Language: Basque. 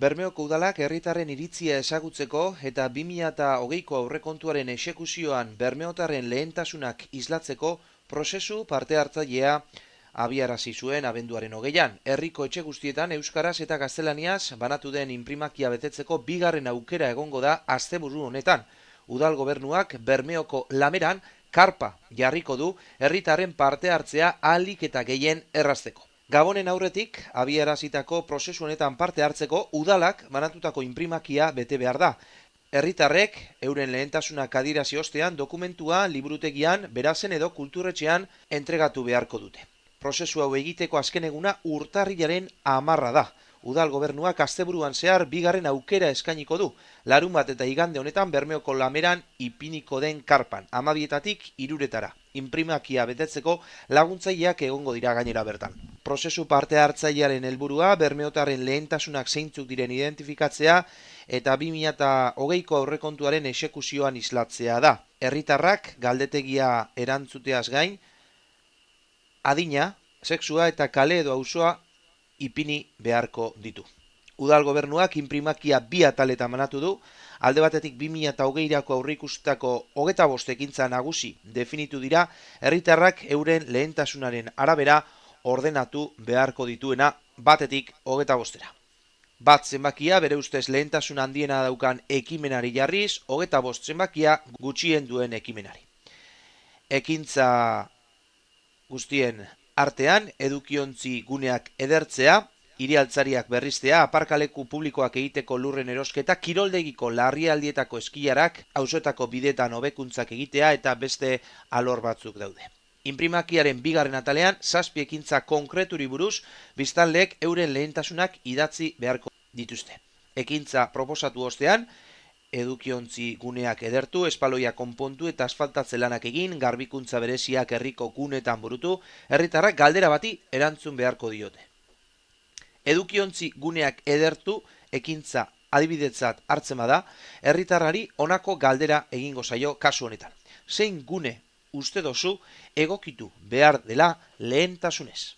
Bermeoko udalak herritarren iritzia ezagutzeko eta 2020ko aurrekontuaren exekuzioan bermeotarren lehentasunak islatzeko prozesu parte hartzailea abiarazi zuen abenduaren 20an. Herriko etxe guztietan euskaraz eta gaztelaniaz banatu den inprimakia betetzeko bigarren aukera egongo da asteburu honetan. Udal gobernuak Bermeoko Lameran karpa jarriko du herritarren parte hartzea ahalik eta gehien errazteko. Gabonen aurretik, abiarazitako prozesu honetan parte hartzeko udalak banatutako inprimakia bete behar da. Herritarrek euren lehentasunak adierazi ostean dokumentua liburutegian, berazen edo kulturretxean entregatu beharko dute. Prozesu hau egiteko azken eguna urtarrilaren 10 da. Udal gobernuak asteburuan zehar bigarren aukera eskainiko du. Larunbat eta igande honetan Bermeoko Lameran ipiniko den karpan, 12etatik 3 inprimakia betetzeko laguntzaileak egongo dira gainera bertan. Prozesu parte hartzailearen helburua bermeotarren lehentasunak zeintzuk diren identifikatzea eta 2020ko aurrekontuaren exekuzioan islatzea da. Herritarrak galdetegia erantzuteaz gain, adina, sexua eta kale edo auzoa ipini beharko ditu. Udal gobernuak inprimakia 2 ataletan banatu du, alde batetik 2020ko aurreikusitako 25 ekintza nagusi definitu dira, herritarrak euren lehentasunaren arabera ordenatu beharko dituena batetik 25era. Bat zenbakia bere ustez lehentasun handiena daukan ekimenari jarriz, 25 zenbakia gutxien duen ekimenari. Ekintza guztien artean edukiontzi guneak edertzea, hiri-altzariak berriztea, aparkaleku publikoak egiteko lurren erosketa, kiroldegiko larrialdietako eskilarak, auzoetako bidetan hobekuntzak egitea eta beste alor batzuk daude. Inprimakiaren bigarren atalean, 7 ekintza konkreturi buruz, biztanleek euren lehentasunak idatzi beharko dituzte. Ekintza proposatu ostean, edukiontzi guneak edertu, espaloia konpontu eta asfaltatze lanak egin, garbikuntza bereziak herriko gunetan burutu, herritarrak galdera bati erantzun beharko diote. Edukiontzi guneak edertu ekintza adibidetzat hartzen bada, herritarrari honako galdera egingo zaio kasu honetan. Zein gune uste dozu egokitu behar dela lehentasunez?